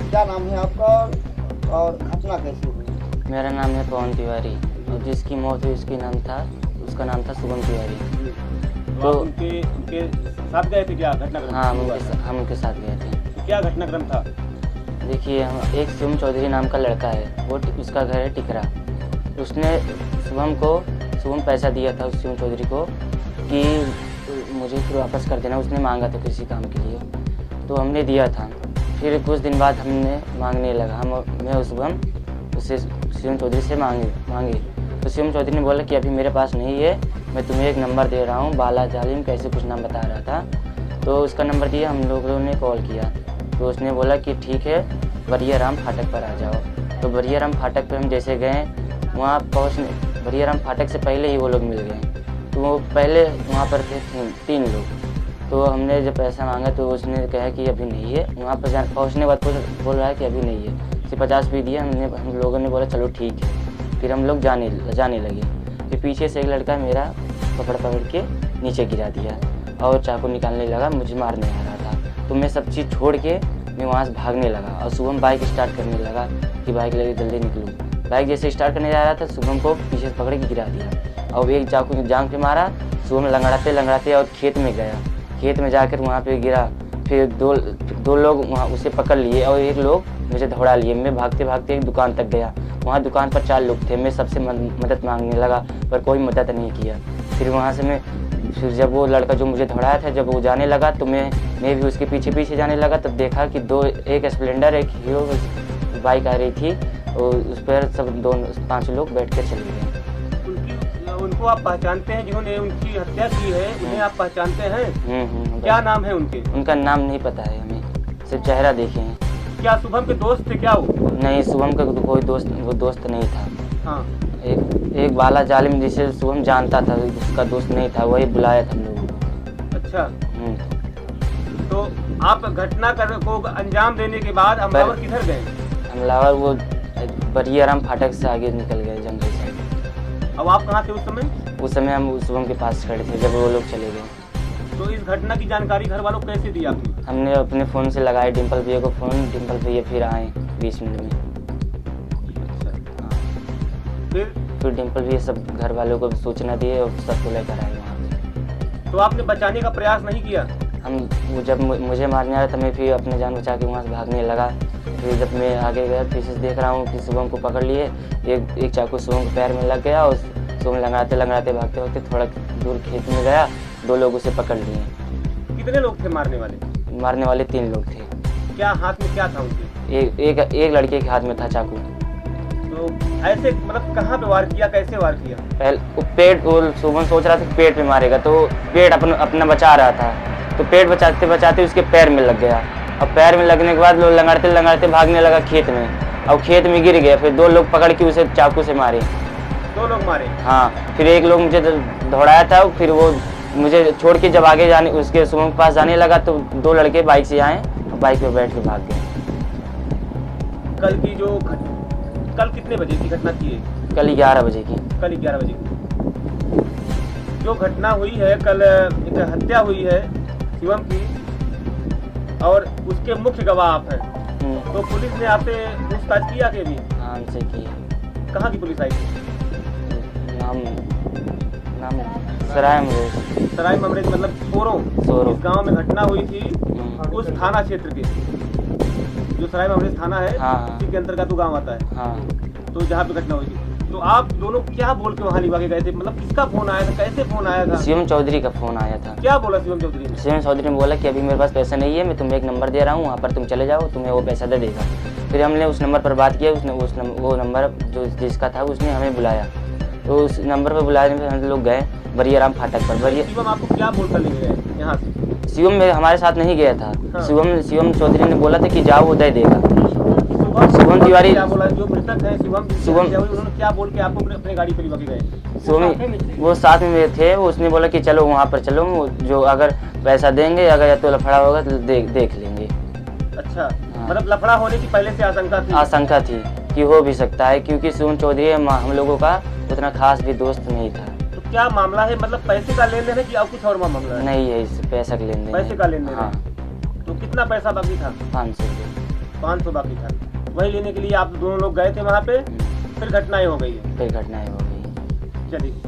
क्या नाम है आपका और घटना कैसी हुई? मेरा नाम है पवन तिवारी और जिसकी मौत हुई उसका नाम था शुभम तिवारी। तो आप उनके साथ गए थे क्या घटनाक्रम? हाँ, हम उनके साथ गए थे। तो क्या घटनाक्रम था? देखिए, एक शिवम चौधरी नाम का लड़का है, उसका घर है टिकरा। उसने शुभम पैसा दिया था उस शिवम चौधरी को कि मुझे फिर वापस कर देना। उसने मांगा था किसी काम के लिए, तो हमने दिया था। फिर कुछ दिन बाद हमने मांगने लगा, मैं उससे शिवम चौधरी से मांगे तो शिवम चौधरी ने बोला कि अभी मेरे पास नहीं है, मैं तुम्हें एक नंबर दे रहा हूँ, बाला जालिम कैसे कुछ नाम बता रहा था। तो उसका नंबर दिया, हम लोगों ने कॉल किया तो उसने बोला कि ठीक है, बरिया राम फाटक पर आ जाओ। तो बरिया राम फाटक पर हम जैसे गए, वहाँ पहुँचने बरिया राम फाटक से पहले ही वो लोग मिल गए। तो वो पहले वहाँ पर थे 3 लोग। तो हमने जब पैसा मांगा तो उसने कहा कि अभी नहीं है। वहाँ पर पहुँचने के बाद बोल रहा है कि अभी नहीं है। सिर्फ 50 भी दिया। हम लोगों ने बोला चलो ठीक है। फिर हम लोग जाने लगे। फिर पीछे से एक लड़का मेरा पकड़ के नीचे गिरा दिया और चाकू निकालने लगा, मुझे मारने आ रहा था। तो मैं सब चीज़ छोड़ के मैं वहाँ से भागने लगा और शुभम बाइक स्टार्ट करने लगा कि बाइक लेके जल्दी निकलूँ। बाइक जैसे स्टार्ट करने जा रहा था, शुभम को पीछे से पकड़ के गिरा दिया और एक चाकू जांग पे मारा। शुभम लंगड़ाते और खेत में गया। खेत में जाकर वहाँ पे गिरा। फिर दो लोग वहाँ उसे पकड़ लिए और एक लोग मुझे दौड़ा लिए। मैं भागते एक दुकान तक गया। वहाँ दुकान पर 4 लोग थे। मैं सबसे मदद मांगने लगा पर कोई मदद नहीं किया। फिर वहाँ से फिर जब वो लड़का जो मुझे दौड़ाया था, जब वो जाने लगा तो मैं भी उसके पीछे जाने लगा। तब देखा कि एक स्प्लेंडर एक हीरो बाइक आ रही थी और उस पर सब 5 लोग बैठ कर चले गए। उनको आप पहचानते हैं जिन्होंने उनकी हत्या की है? उन्हें आप पहचानते हैं? क्या नाम है उनके? उनका नाम नहीं पता है हमें, सिर्फ चेहरा देखे हैं। क्या शुभम के दोस्त थे क्या वो? नहीं, शुभम का तो कोई दोस्त नहीं था। हाँ, एक बाला जालिम जिसे शुभम जानता था, उसका दोस्त नहीं था, वही बुलाया था हम लोगों को। अच्छा। तो आप घटना को अंजाम देने के बाद हमलावर किधर गए? हमलावर वो बरिया राम फाटक से आगे निकल गए जंगल साइड। अब आप कहाँ थे उस समय? उस समय हम शुभम के पास खड़े थे जब वो लोग चले गए। तो इस घटना की जानकारी घर वालों को कैसे दी आपने? हमने अपने फ़ोन से लगाए डिम्पल भैया को फ़ोन। डिम्पल भैया फिर आए 20 मिनट में। अच्छा। हाँ। फिर डिम्पल भैया सब घर वालों को सूचना दिए और सबको लेकर आए वहाँ से। तो आपने बचाने का प्रयास नहीं किया? जब मुझे मारने आया था, मैं फिर अपने जान बचा के वहाँ से भागने लगा। फिर जब मैं आगे गया, पीछे से देख रहा हूँ कि शुभम को पकड़ लिए। एक चाकू शुभम के पैर में लग गया और शुभम लंगड़ाते भागते थोड़ा दूर खेत में गया। 2 लोग उसे पकड़ लिए। कितने लोग थे मारने वाले? मारने वाले 3 लोग थे। क्या हाथ में क्या था उनके? एक लड़के के हाथ में था चाकू। तो ऐसे मतलब कहाँ पे वार किया, कैसे वार किया? पहले पेट, शुभम सोच रहा था पेट पे मारेगा तो पेट अपना बचा रहा था, तो पेट बचाते उसके पैर में लग गया और पैर में लगने के बाद लोग लंगड़ाते भागने लगा खेत में और खेत में गिर गया। फिर 2 लोग पकड़ के उसे चाकू से मारे। 2 लोग मारे? हाँ। फिर एक लोग मुझे दौड़ाया था। फिर वो मुझे छोड़ के जब आगे जाने उसके शुभम के पास जाने लगा तो 2 लड़के बाइक से आए और बाइक पे बैठ के भाग गए। कल कितने बजे की घटना थी? कल 11 बजे की। कल 11 बजे की जो घटना हुई है, कल एक हत्या हुई है शिवम की और उसके मुख्य गवाह आप हैं। तो पुलिस ने आपसे पूछताछ किया कि भी? हाँ, हमसे की। कहाँ की पुलिस आई थी? नाम सराय ममरेज मतलब सोरो। इस गांव में घटना हुई थी उस थाना क्षेत्र के, जो सराय ममरेज थाना है। हाँ। उसी के अंतर्गत गांव आता है। हाँ। तो जहाँ पे घटना हुई थी, तो आप दोनों क्या बोल के वहाँ निभा के गए थे? मतलब किसका फोन आया था, कैसे फोन आया था? शिवम चौधरी का फोन आया था। क्या बोला शिवम चौधरी ने? शिवम चौधरी ने बोला कि अभी मेरे पास पैसा नहीं है, मैं तुम्हें एक नंबर दे रहा हूँ, वहाँ पर तुम चले जाओ, तुम्हें वो पैसा दे देगा। फिर हमने उस नंबर पर बात किया। वो नंबर जो जिसका था उसने हमें बुलाया। तो उस नंबर पर बुलाने में हम लोग गए बरिया राम फाटक पर। शिवम आपको क्या बोलकर ले गए यहाँ से? शिवम हमारे साथ नहीं गया था। हाँ। शिवम चौधरी ने बोला था कि जाओ वो दे देगा। शुभम तिवारी क्या बोला? जो मृतक है शिवम उन्होंने क्या बोल के आपको अपने गाड़ी पर लेके गए? शिवम वो साथ में थे। उसने बोला कि चलो वहाँ पर चलो, जो अगर पैसा देंगे, अगर या तो लफड़ा होगा तो देख लेंगे। अच्छा। हाँ। मतलब लफड़ा होने की पहले से आशंका थी कि हो भी सकता है, क्योंकि शिवम चौधरी हम लोगों का उतना खास भी दोस्त नहीं था। तो क्या मामला है? मतलब पैसे का लेन देन है कि और कुछ और मामला है? नहीं है, पैसा का लेन देन। पैसे का लेन देन। हाँ। तो कितना पैसा बाकी था? 500 रुपये। 500 बाकी था। वही लेने के लिए आप दोनों लोग गए थे वहाँ पे, फिर घटनाएं हो गई है। फिर घटनाएं हो गई। चलिए।